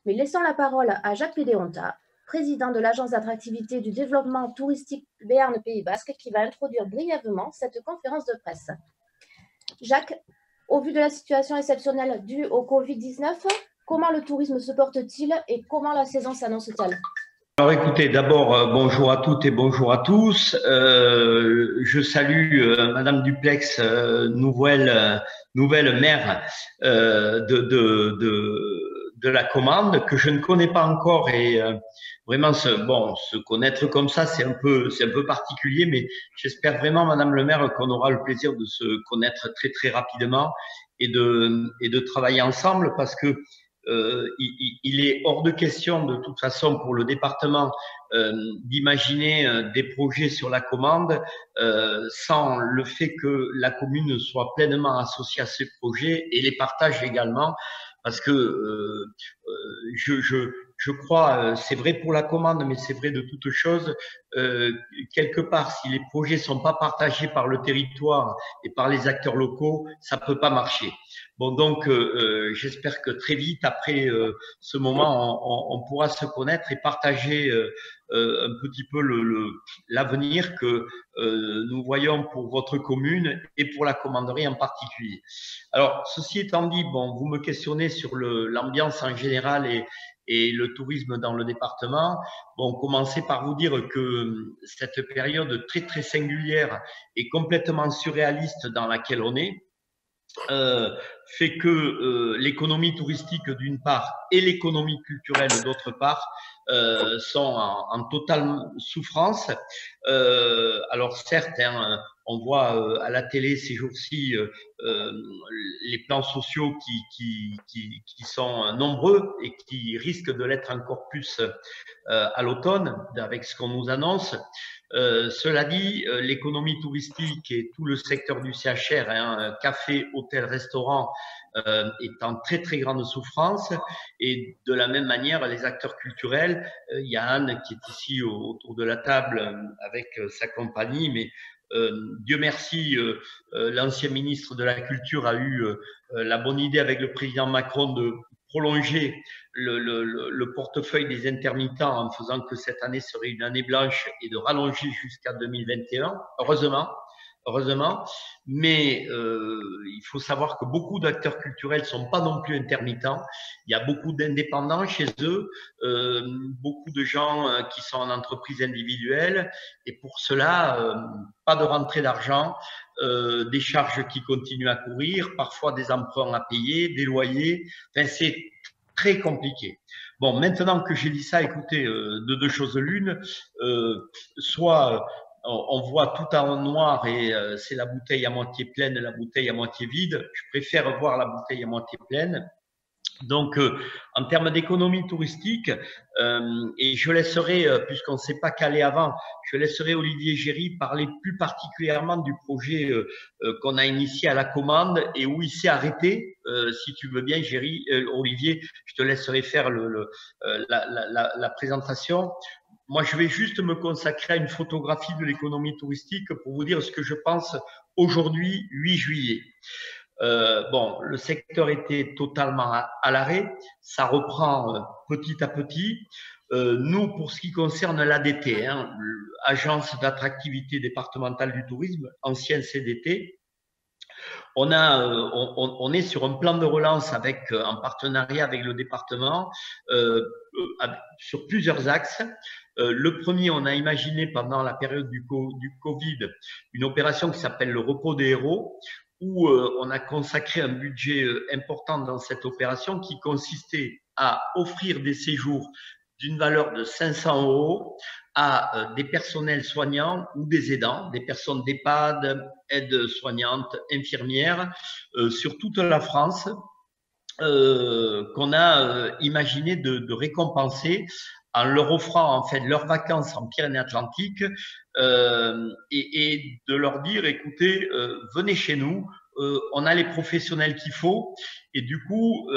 Mais laissons la parole à Jacques Pédéonta, président de l'Agence d'attractivité du développement touristique Béarn Pays Basque, qui va introduire brièvement cette conférence de presse. Jacques, au vu de la situation exceptionnelle due au Covid-19, comment le tourisme se porte-t-il et comment la saison s'annonce-t-elle? Alors écoutez, d'abord, bonjour à toutes et bonjour à tous. Je salue Madame Duplex, nouvelle maire de la commande, que je ne connais pas encore. Et vraiment, se connaître comme ça, c'est un peu particulier, mais j'espère vraiment, Madame le maire, qu'on aura le plaisir de se connaître très très rapidement et de travailler ensemble, parce que il est hors de question de toute façon pour le département d'imaginer des projets sur la commande sans le fait que la commune soit pleinement associée à ces projets et les partage également, parce que je crois, c'est vrai pour la commande, mais c'est vrai de toute chose, quelque part, si les projets sont pas partagés par le territoire et par les acteurs locaux, ça peut pas marcher. Bon, donc, j'espère que très vite, après ce moment, on pourra se connaître et partager un petit peu l'avenir que nous voyons pour votre commune et pour la commanderie en particulier. Alors, ceci étant dit, bon, vous me questionnez sur l'ambiance en général et le tourisme dans le département. Bon, commencer par vous dire que cette période très, très singulière et complètement surréaliste dans laquelle on est, fait que l'économie touristique d'une part et l'économie culturelle d'autre part sont en totale souffrance. Alors certes, hein, on voit à la télé ces jours-ci les plans sociaux qui sont nombreux et qui risquent de l'être encore plus à l'automne avec ce qu'on nous annonce. Cela dit, l'économie touristique et tout le secteur du CHR, hein, café, hôtel, restaurant, est en très très grande souffrance. Et de la même manière, les acteurs culturels, il y a Anne qui est ici autour de la table avec sa compagnie, mais Dieu merci, l'ancien ministre de la Culture a eu la bonne idée avec le président Macron de prolonger le portefeuille des intermittents en faisant que cette année serait une année blanche et de rallonger jusqu'à 2021, heureusement. Mais il faut savoir que beaucoup d'acteurs culturels ne sont pas non plus intermittents. Il y a beaucoup d'indépendants chez eux, beaucoup de gens qui sont en entreprise individuelle, et pour cela, pas de rentrée d'argent, des charges qui continuent à courir, parfois des emprunts à payer, des loyers. Enfin, c'est très compliqué. Bon, maintenant que j'ai dit ça, écoutez, de deux choses l'une, soit on voit tout en noir et c'est la bouteille à moitié pleine, la bouteille à moitié vide. Je préfère voir la bouteille à moitié pleine. Donc, en termes d'économie touristique, et je laisserai, puisqu'on ne s'est pas calé avant, je laisserai Olivier Géry parler plus particulièrement du projet qu'on a initié à la commande et où il s'est arrêté. Si tu veux bien, Géry, Olivier, je te laisserai faire la présentation. Moi, je vais juste me consacrer à une photographie de l'économie touristique pour vous dire ce que je pense aujourd'hui, 8 juillet. Bon, le secteur était totalement à l'arrêt, ça reprend petit à petit. Nous, pour ce qui concerne l'ADT, hein, Agence d'attractivité départementale du tourisme, ancien CDT, on est sur un plan de relance avec, en partenariat avec le département sur plusieurs axes. Le premier, on a imaginé pendant la période du Covid une opération qui s'appelle le repos des héros, où on a consacré un budget important dans cette opération qui consistait à offrir des séjours d'une valeur de 500 € à des personnels soignants ou des aidants, des personnes d'EHPAD, aides soignantes, infirmières, sur toute la France, qu'on a imaginé de récompenser en leur offrant en fait leurs vacances en Pyrénées-Atlantiques et de leur dire, écoutez, venez chez nous, on a les professionnels qu'il faut. Et du coup,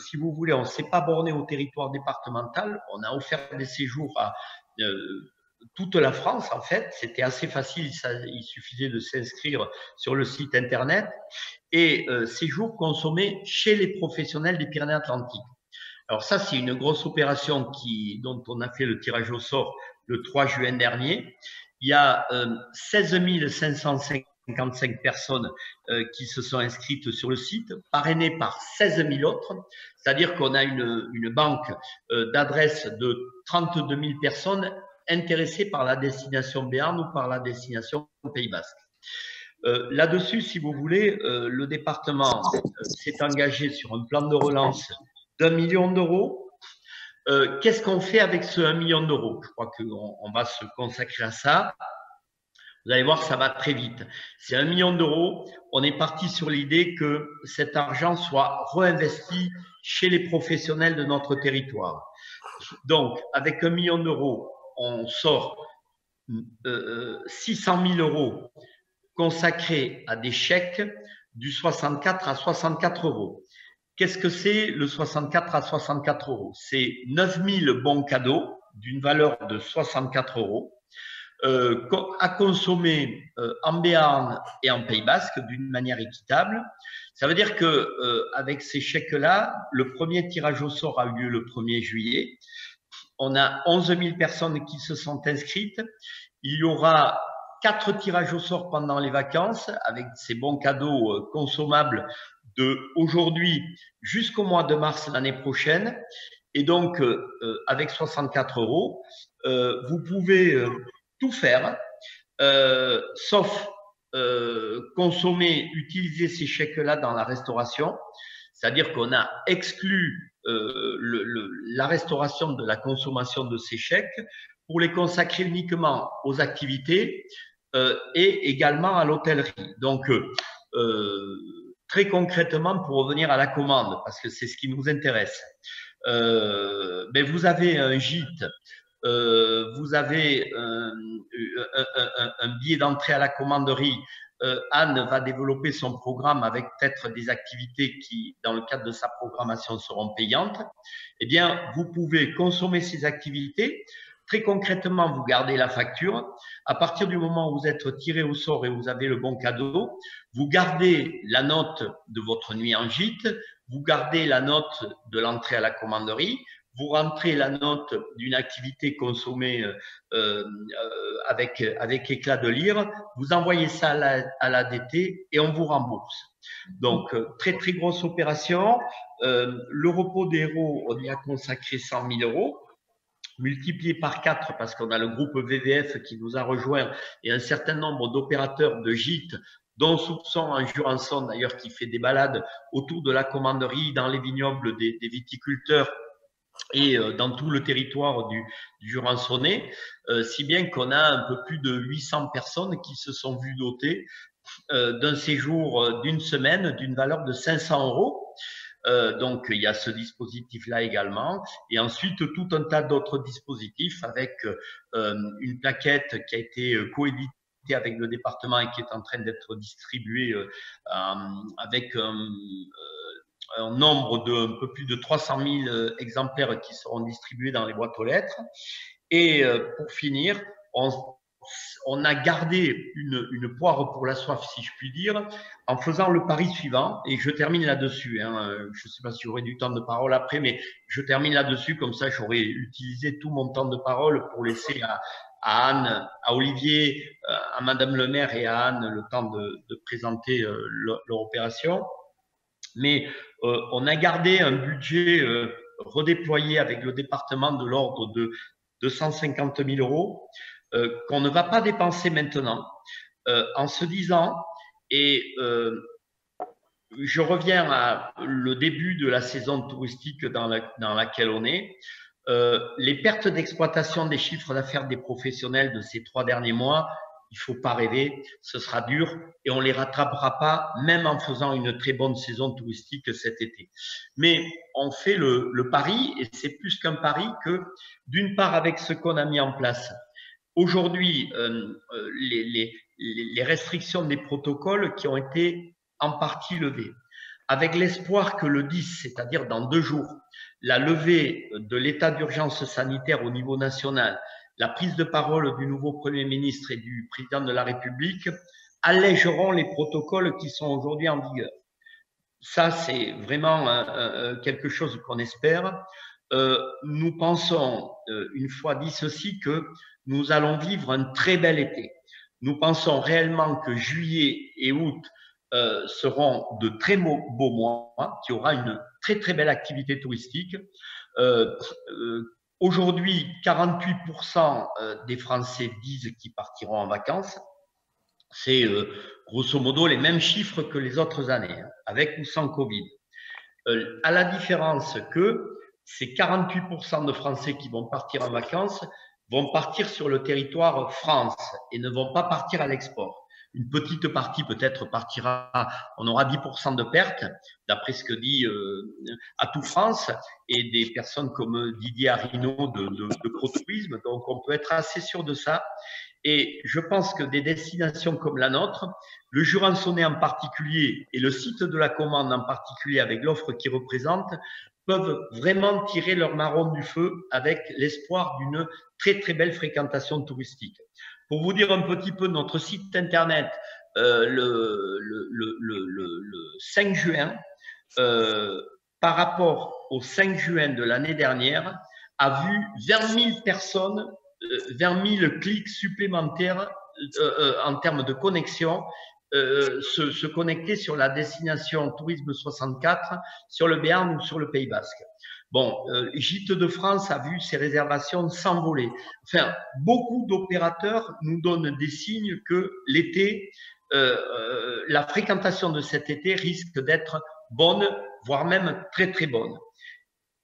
si vous voulez, on ne s'est pas borné au territoire départemental, on a offert des séjours à toute la France en fait. C'était assez facile, il suffisait de s'inscrire sur le site internet, et séjours consommés chez les professionnels des Pyrénées-Atlantiques. Alors ça, c'est une grosse opération dont on a fait le tirage au sort le 3 juin dernier. Il y a 16 555 personnes qui se sont inscrites sur le site, parrainées par 16 000 autres. C'est-à-dire qu'on a une banque d'adresses de 32 000 personnes intéressées par la destination Béarn ou par la destination Pays Basque. Là-dessus, si vous voulez, le département s'est engagé sur un plan de relance d'1 million d'euros. Qu'est-ce qu'on fait avec ce 1 million d'euros? Je crois qu'on va se consacrer à ça. Vous allez voir, ça va très vite. C'est 1 million d'euros. On est parti sur l'idée que cet argent soit réinvesti chez les professionnels de notre territoire. Donc, avec 1 million d'euros, on sort 600 000 euros consacrés à des chèques du 64 à 64 euros. Qu'est-ce que c'est le 64 à 64 euros? C'est 9 000 bons cadeaux d'une valeur de 64 euros à consommer en Béarn et en Pays Basque d'une manière équitable. Ça veut dire que avec ces chèques-là, le premier tirage au sort a eu lieu le 1er juillet. On a 11 000 personnes qui se sont inscrites. Il y aura 4 tirages au sort pendant les vacances avec ces bons cadeaux consommables de aujourd'hui jusqu'au mois de mars l'année prochaine. Et donc, avec 64 euros, vous pouvez tout faire, sauf consommer, utiliser ces chèques-là dans la restauration. C'est-à-dire qu'on a exclu la restauration de la consommation de ces chèques pour les consacrer uniquement aux activités et également à l'hôtellerie. Donc, très concrètement, pour revenir à la commande, parce que c'est ce qui nous intéresse, ben vous avez un gîte, vous avez un billet d'entrée à la commanderie. Anne va développer son programme avec peut-être des activités qui, dans le cadre de sa programmation, seront payantes. Eh bien, vous pouvez consommer ces activités. Très concrètement, vous gardez la facture. À partir du moment où vous êtes tiré au sort et vous avez le bon cadeau, vous gardez la note de votre nuit en gîte, vous gardez la note de l'entrée à la commanderie, vous rentrez la note d'une activité consommée avec éclat de lire, vous envoyez ça à l'ADT et on vous rembourse. Donc, très, très grosse opération. Le repos des héros, on y a consacré 100 000 euros. Multiplié par 4 parce qu'on a le groupe VVF qui nous a rejoint et un certain nombre d'opérateurs de gîtes, dont Soupçon en Jurançon d'ailleurs, qui fait des balades autour de la commanderie, dans les vignobles des viticulteurs et dans tout le territoire du Jurançonnais, si bien qu'on a un peu plus de 800 personnes qui se sont vues dotées d'un séjour d'une semaine d'une valeur de 500 euros. Donc, il y a ce dispositif-là également. Et ensuite, tout un tas d'autres dispositifs avec une plaquette qui a été coéditée avec le département et qui est en train d'être distribuée avec un nombre de un peu plus de 300 000 exemplaires qui seront distribués dans les boîtes aux lettres. Et pour finir, on a gardé une poire pour la soif, si je puis dire, en faisant le pari suivant, et je termine là-dessus. Hein, je ne sais pas si j'aurai du temps de parole après, mais je termine là-dessus, comme ça j'aurai utilisé tout mon temps de parole pour laisser à Anne, à Olivier, à Madame le maire et à Anne le temps de présenter leur opération. Mais on a gardé un budget redéployé avec le département de l'ordre de 250 000 euros. Qu'on ne va pas dépenser maintenant, en se disant, et je reviens à le début de la saison touristique dans laquelle on est, les pertes d'exploitation des chiffres d'affaires des professionnels de ces 3 derniers mois, il ne faut pas rêver, ce sera dur et on ne les rattrapera pas, même en faisant une très bonne saison touristique cet été. Mais on fait le pari, et c'est plus qu'un pari que, d'une part, avec ce qu'on a mis en place, aujourd'hui, les restrictions des protocoles qui ont été en partie levées, avec l'espoir que le 10, c'est-à-dire dans 2 jours, la levée de l'état d'urgence sanitaire au niveau national, la prise de parole du nouveau Premier ministre et du Président de la République allégeront les protocoles qui sont aujourd'hui en vigueur. Ça, c'est vraiment quelque chose qu'on espère. Nous pensons, une fois dit ceci, que nous allons vivre un très bel été. Nous pensons réellement que juillet et août seront de très beaux mois, qu'il y aura une très très belle activité touristique. Aujourd'hui, 48% des Français disent qu'ils partiront en vacances. C'est grosso modo les mêmes chiffres que les autres années, hein, avec ou sans Covid. À la différence que ces 48% de Français qui vont partir en vacances vont partir sur le territoire France et ne vont pas partir à l'export. Une petite partie peut-être partira, on aura 10% de pertes, d'après ce que dit Atout France et des personnes comme Didier Arinaud de ProTourisme, donc on peut être assez sûr de ça. Et je pense que des destinations comme la nôtre, le Jurançonnais en particulier et le site de la commande en particulier avec l'offre qu'il représente, peuvent vraiment tirer leur marron du feu avec l'espoir d'une très très belle fréquentation touristique. Pour vous dire un petit peu notre site internet, le 5 juin, par rapport au 5 juin de l'année dernière, a vu 20 000 personnes, 20 000 clics supplémentaires en termes de connexion se connecter sur la destination Tourisme 64, sur le Béarn ou sur le Pays Basque. Bon, Gîtes de France a vu ses réservations s'envoler. Enfin, beaucoup d'opérateurs nous donnent des signes que l'été, la fréquentation de cet été risque d'être bonne, voire même très très bonne.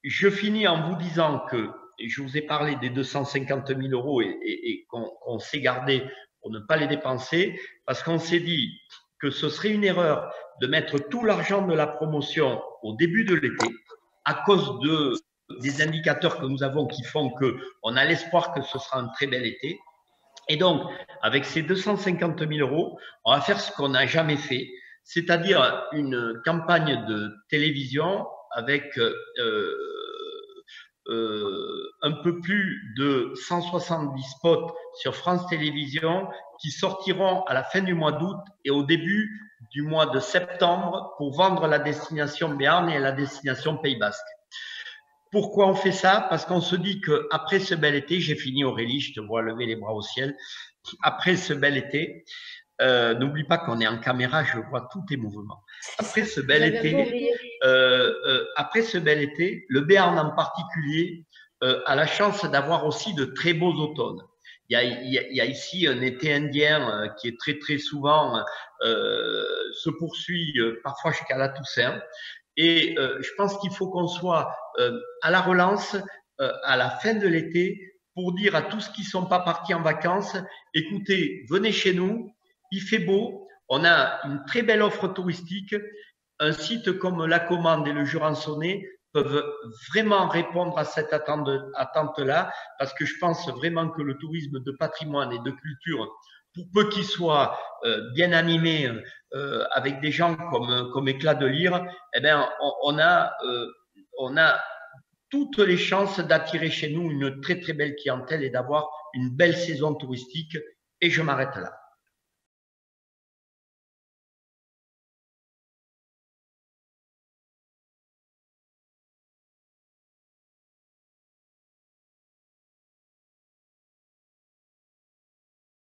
Je finis en vous disant que je vous ai parlé des 250 000 euros et qu'on s'est gardé pour ne pas les dépenser, parce qu'on s'est dit que ce serait une erreur de mettre tout l'argent de la promotion au début de l'été, à cause des indicateurs que nous avons qui font qu'on a l'espoir que ce sera un très bel été. Et donc, avec ces 250 000 euros, on va faire ce qu'on n'a jamais fait, c'est-à-dire une campagne de télévision avec un peu plus de 170 spots sur France Télévisions qui sortiront à la fin du mois d'août et au début du mois de septembre pour vendre la destination Béarn et la destination Pays Basque. Pourquoi on fait ça? Parce qu'on se dit qu'après ce bel été, j'ai fini Aurélie, je te vois lever les bras au ciel, après ce bel été, n'oublie pas qu'on est en caméra, je vois tous tes mouvements. Après ce bel été, le Béarn en particulier a la chance d'avoir aussi de très beaux automnes. Il y a ici un été indien qui est très très souvent se poursuit parfois jusqu'à la Toussaint. Et je pense qu'il faut qu'on soit à la relance à la fin de l'été pour dire à tous ceux qui ne sont pas partis en vacances, écoutez, venez chez nous, il fait beau, on a une très belle offre touristique, un site comme La Commande et le Jurançonnais peuvent vraiment répondre à cette attente-là, parce que je pense vraiment que le tourisme de patrimoine et de culture, pour peu qu'il soit bien animé avec des gens comme Éclat de Lire, eh bien, on a toutes les chances d'attirer chez nous une très très belle clientèle et d'avoir une belle saison touristique. Et je m'arrête là.